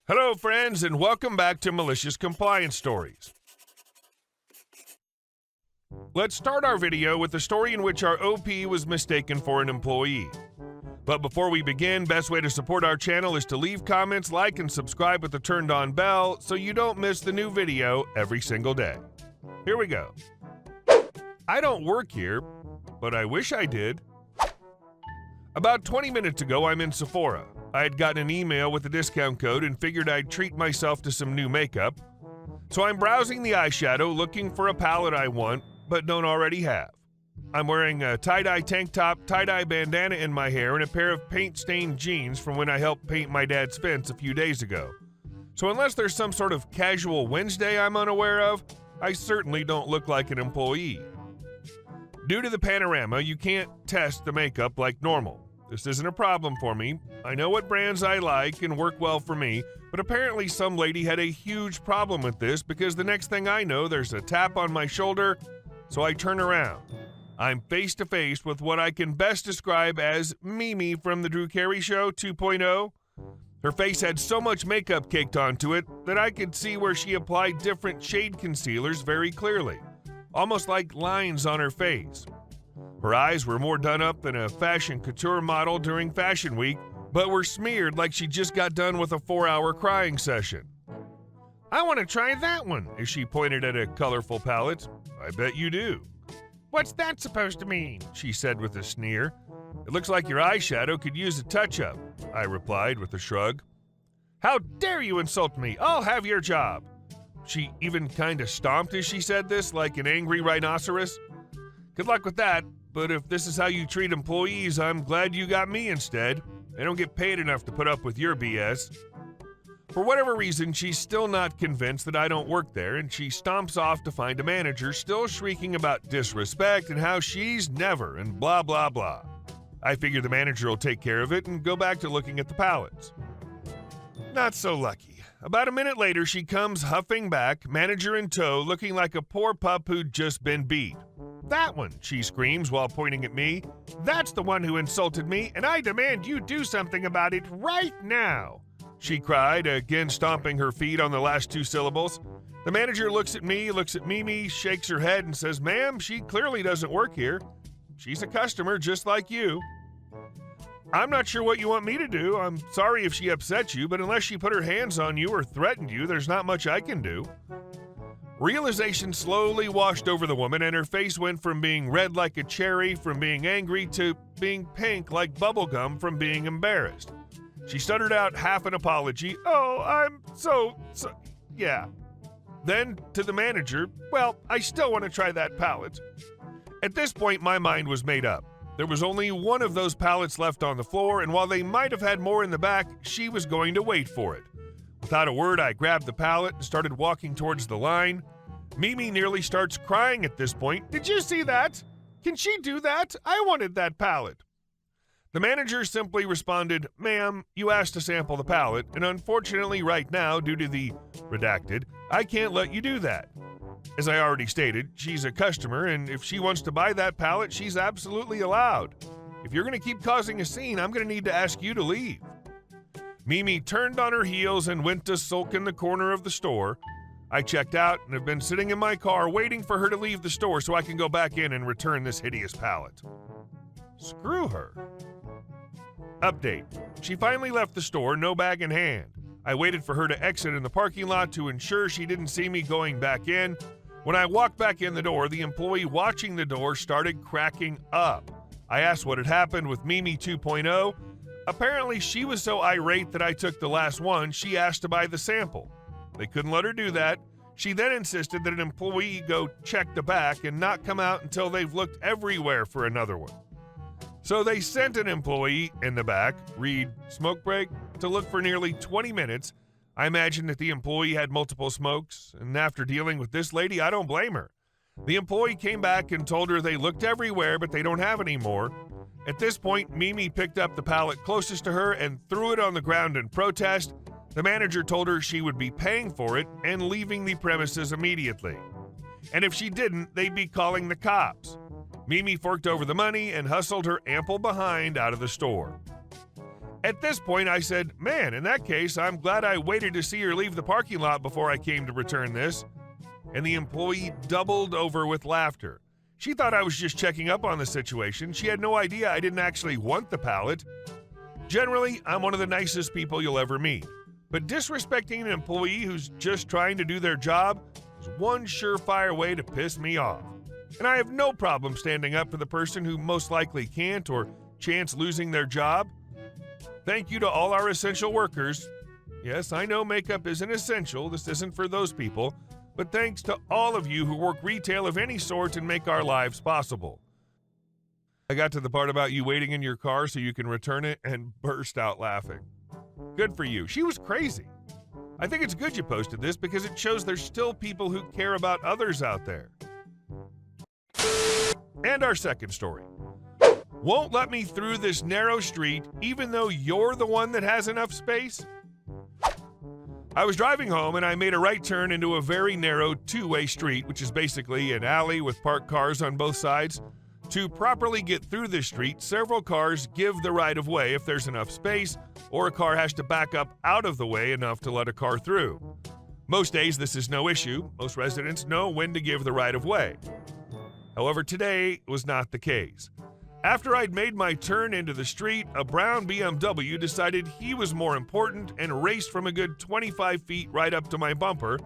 Hello, friends, and welcome back to Malicious Compliance Stories. Let's start our video with a story in which our OP was mistaken for an employee. But before we begin, best way to support our channel is to leave comments, like, and subscribe with the turned on bell so you don't miss the new video every single day. Here we go. I don't work here, but I wish I did. About 20 minutes ago, I'm in Sephora. I had gotten an email with a discount code and figured I'd treat myself to some new makeup. So I'm browsing the eyeshadow looking for a palette I want, but don't already have. I'm wearing a tie-dye tank top, tie-dye bandana in my hair, and a pair of paint-stained jeans from when I helped paint my dad's fence a few days ago. So unless there's some sort of casual Wednesday I'm unaware of, I certainly don't look like an employee. Due to the panorama, you can't test the makeup like normal. This isn't a problem for me. I know what brands I like and work well for me, but apparently some lady had a huge problem with this because the next thing I know, there's a tap on my shoulder, so I turn around. I'm face to face with what I can best describe as Mimi from the Drew Carey Show 2.0. Her face had so much makeup caked onto it that I could see where she applied different shade concealers very clearly, almost like lines on her face. Her eyes were more done up than a fashion couture model during Fashion Week, but were smeared like she just got done with a 4-hour crying session. I want to try that one, as she pointed at a colorful palette. I bet you do. What's that supposed to mean? She said with a sneer. It looks like your eyeshadow could use a touch-up, I replied with a shrug. How dare you insult me? I'll have your job. She even kind of stomped as she said this, like an angry rhinoceros. Good luck with that. But if this is how you treat employees, I'm glad you got me instead. They don't get paid enough to put up with your BS. For whatever reason, she's still not convinced that I don't work there, and she stomps off to find a manager, still shrieking about disrespect and how she's never and blah, blah, blah. I figure the manager will take care of it and go back to looking at the palettes. Not so lucky. About a minute later, she comes huffing back, manager in tow, looking like a poor pup who'd just been beat. That one, she screams while pointing at me. That's the one who insulted me, and I demand you do something about it right now, she cried, again stomping her feet on the last two syllables. The manager looks at me, looks at Mimi, shakes her head, and says, Ma'am, she clearly doesn't work here. She's a customer just like you. I'm not sure what you want me to do. I'm sorry if she upset you, but unless she put her hands on you or threatened you, there's not much I can do. Realization slowly washed over the woman, and her face went from being red like a cherry from being angry to being pink like bubblegum from being embarrassed. She stuttered out half an apology. Oh, I'm so, yeah. Then to the manager, well, I still want to try that palette. At this point, my mind was made up. There was only one of those palettes left on the floor, and while they might have had more in the back, she was going to wait for it. Without a word, I grabbed the palette and started walking towards the line. Mimi nearly starts crying at this point. Did you see that? Can she do that? I wanted that palette. The manager simply responded, Ma'am, you asked to sample the palette, and unfortunately right now, due to the redacted, I can't let you do that. As I already stated, she's a customer, and if she wants to buy that palette, she's absolutely allowed. If you're going to keep causing a scene, I'm going to need to ask you to leave. Mimi turned on her heels and went to sulk in the corner of the store. I checked out and have been sitting in my car waiting for her to leave the store so I can go back in and return this hideous palette. Screw her. Update. She finally left the store, no bag in hand. I waited for her to exit in the parking lot to ensure she didn't see me going back in. When I walked back in the door, the employee watching the door started cracking up. I asked what had happened with Mimi 2.0. Apparently, she was so irate that I took the last one, she asked to buy the sample. They couldn't let her do that. She then insisted that an employee go check the back and not come out until they've looked everywhere for another one. So they sent an employee in the back, read smoke break, to look for nearly 20 minutes. I imagine that the employee had multiple smokes, and after dealing with this lady, I don't blame her. The employee came back and told her they looked everywhere, but they don't have any more. At this point, Mimi picked up the palette closest to her and threw it on the ground in protest. The manager told her she would be paying for it and leaving the premises immediately. And if she didn't, they'd be calling the cops. Mimi forked over the money and hustled her ample behind out of the store. At this point, I said, "Man, in that case, I'm glad I waited to see her leave the parking lot before I came to return this." And the employee doubled over with laughter. She thought I was just checking up on the situation. She had no idea I didn't actually want the pallet. Generally, I'm one of the nicest people you'll ever meet. But disrespecting an employee who's just trying to do their job is one surefire way to piss me off. And I have no problem standing up for the person who most likely can't or chance losing their job. Thank you to all our essential workers. Yes, I know makeup isn't essential. This isn't for those people. But thanks to all of you who work retail of any sort and make our lives possible. I got to the part about you waiting in your car so you can return it and burst out laughing. Good for you. She was crazy. I think it's good you posted this because it shows there's still people who care about others out there. And our second story. Won't let me through this narrow street even though you're the one that has enough space? I was driving home and I made a right turn into a very narrow two-way street, which is basically an alley with parked cars on both sides. To properly get through this street, several cars give the right of way if there's enough space, or a car has to back up out of the way enough to let a car through. Most days this is no issue. Most residents know when to give the right of way. However, today was not the case. After I'd made my turn into the street, a brown BMW decided he was more important and raced from a good 25 feet right up to my bumper.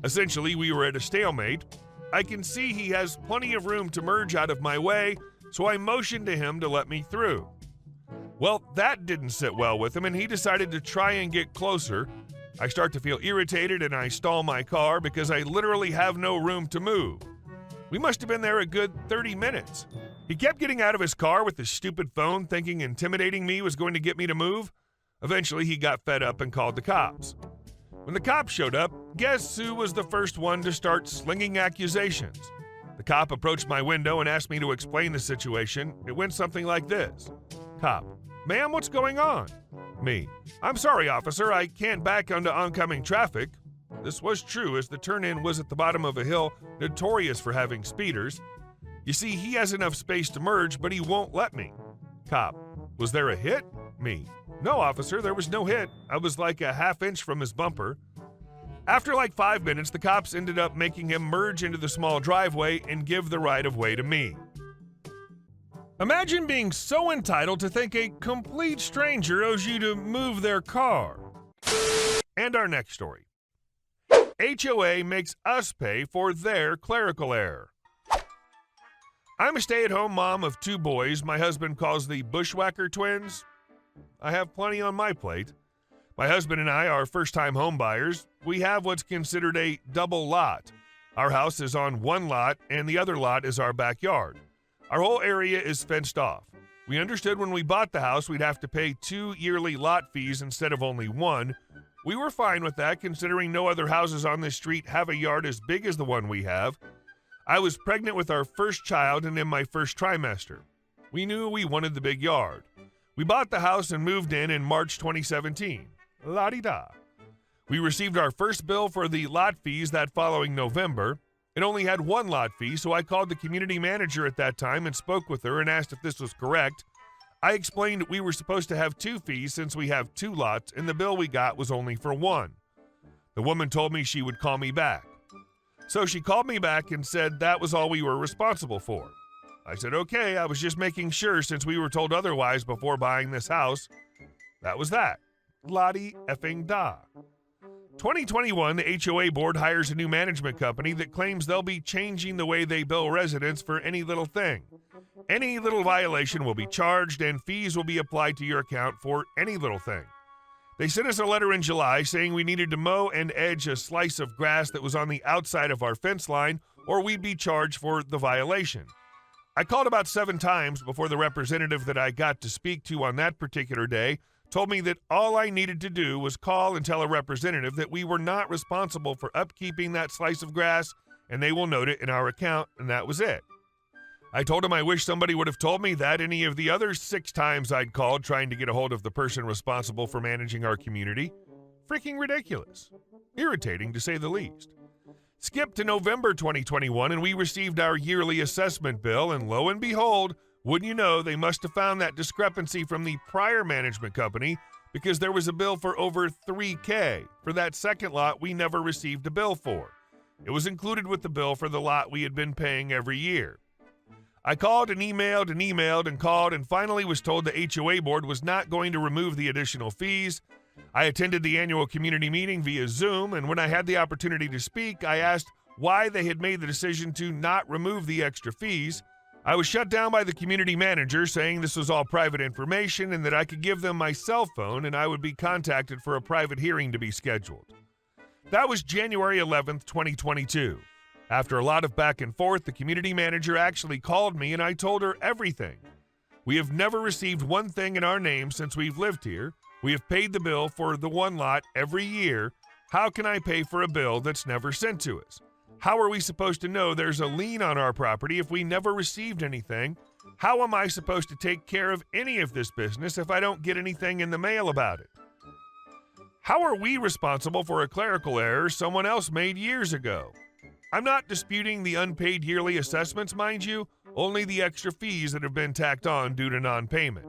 Essentially, we were at a stalemate. I can see he has plenty of room to merge out of my way, so I motioned to him to let me through. Well, that didn't sit well with him, and he decided to try and get closer. I start to feel irritated, and I stall my car because I literally have no room to move. We must have been there a good 30 minutes. He kept getting out of his car with his stupid phone, thinking intimidating me was going to get me to move. Eventually, he got fed up and called the cops. When the cops showed up, guess who was the first one to start slinging accusations? The cop approached my window and asked me to explain the situation. It went something like this. Cop: "Ma'am, what's going on?" Me: "I'm sorry, officer, I can't back onto oncoming traffic." This was true, as the turn-in was at the bottom of a hill notorious for having speeders. You see, he has enough space to merge, but he won't let me. Cop: "Was there a hit?" Me: "No, officer, there was no hit. I was like a half inch from his bumper." After like 5 minutes, the cops ended up making him merge into the small driveway and give the right of way to me. Imagine being so entitled to think a complete stranger owes you to move their car. And our next story. HOA makes us pay for their clerical error. I'm a stay-at-home mom of 2 boys my husband calls the Bushwhacker twins. I have plenty on my plate. My husband and I are first-time home buyers. We have what's considered a double lot. Our house is on one lot, and the other lot is our backyard. Our whole area is fenced off. We understood when we bought the house we'd have to pay 2 yearly lot fees instead of only 1. We were fine with that, considering no other houses on this street have a yard as big as the one we have. I was pregnant with our first child and in my first trimester. We knew we wanted the big yard. We bought the house and moved in March 2017. La-di-da. We received our first bill for the lot fees that following November. It only had 1 lot fee, so I called the community manager at that time and spoke with her and asked if this was correct. I explained we were supposed to have 2 fees since we have 2 lots, and the bill we got was only for 1. The woman told me she would call me back. So she called me back and said that was all we were responsible for. I said, okay, I was just making sure since we were told otherwise before buying this house. That was that. La-di-effing-da. 2021, the HOA board hires a new management company that claims they'll be changing the way they bill residents for any little thing. Any little violation will be charged and fees will be applied to your account for any little thing. They sent us a letter in July saying we needed to mow and edge a slice of grass that was on the outside of our fence line or we'd be charged for the violation. I called about 7 times before the representative that I got to speak to on that particular day told me that all I needed to do was call and tell a representative that we were not responsible for upkeeping that slice of grass and they will note it in our account, and that was it. I told him I wish somebody would have told me that any of the other 6 times I'd called trying to get a hold of the person responsible for managing our community. Freaking ridiculous. Irritating, to say the least. Skip to November 2021, and we received our yearly assessment bill, and lo and behold, Wouldn't you know, they must have found that discrepancy from the prior management company because there was a bill for over $3,000 for that second lot we never received a bill for. It was included with the bill for the lot we had been paying every year. I called and emailed and called and finally was told the HOA board was not going to remove the additional fees. I attended the annual community meeting via Zoom, and when I had the opportunity to speak, I asked why they had made the decision to not remove the extra fees. I was shut down by the community manager, saying this was all private information and that I could give them my cell phone and I would be contacted for a private hearing to be scheduled. That was January 11th, 2022. After a lot of back and forth, the community manager actually called me and I told her everything. We have never received one thing in our name since we've lived here. We have paid the bill for the one lot every year. How can I pay for a bill that's never sent to us? How are we supposed to know there's a lien on our property if we never received anything? How am I supposed to take care of any of this business if I don't get anything in the mail about it? How are we responsible for a clerical error someone else made years ago? I'm not disputing the unpaid yearly assessments, mind you, only the extra fees that have been tacked on due to non-payment.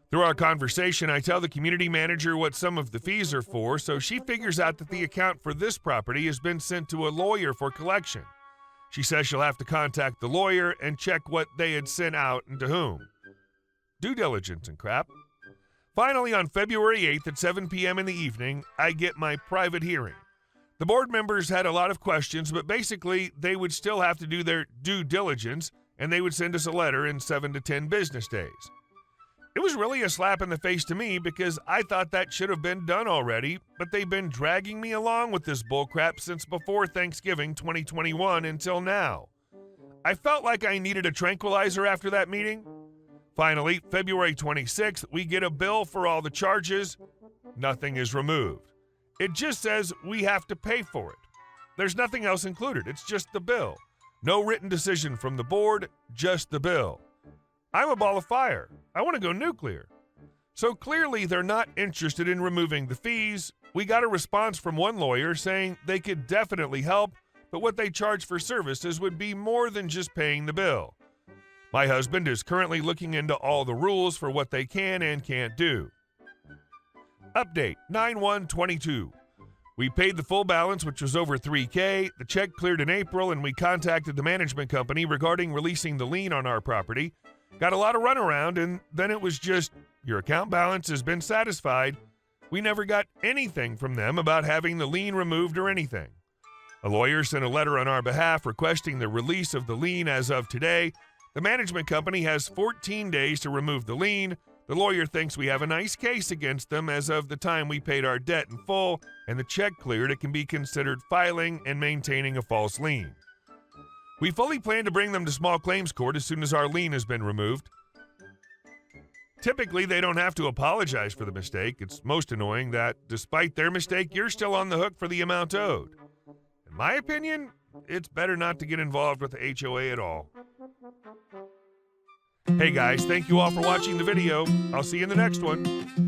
Through our conversation, I tell the community manager what some of the fees are for, so she figures out that the account for this property has been sent to a lawyer for collection. She says she'll have to contact the lawyer and check what they had sent out and to whom. Due diligence and crap. Finally, on February 8th at 7 p.m. in the evening, I get my private hearing. The board members had a lot of questions, but basically they would still have to do their due diligence, and they would send us a letter in 7 to 10 business days. It was really a slap in the face to me because I thought that should have been done already, but they've been dragging me along with this bullcrap since before Thanksgiving 2021 until now. I felt like I needed a tranquilizer after that meeting. Finally, February 26th, we get a bill for all the charges. Nothing is removed. It just says we have to pay for it. There's nothing else included. It's just the bill. No written decision from the board, just the bill. I'm a ball of fire. I want to go nuclear. So clearly they're not interested in removing the fees. We got a response from one lawyer saying they could definitely help, but what they charge for services would be more than just paying the bill. My husband is currently looking into all the rules for what they can and can't do. Update 9/1/22. We paid the full balance, which was over $3,000. The check cleared in April, and we contacted the management company regarding releasing the lien on our property. Got a lot of runaround, and then it was just, your account balance has been satisfied. We never got anything from them about having the lien removed or anything. A lawyer sent a letter on our behalf requesting the release of the lien as of today. The management company has 14 days to remove the lien. The lawyer thinks we have a nice case against them as of the time we paid our debt in full and the check cleared. It can be considered filing and maintaining a false lien. We fully plan to bring them to small claims court as soon as our lien has been removed. Typically, they don't have to apologize for the mistake. It's most annoying that, despite their mistake, you're still on the hook for the amount owed. In my opinion, it's better not to get involved with the HOA at all. Hey guys, thank you all for watching the video. I'll see you in the next one.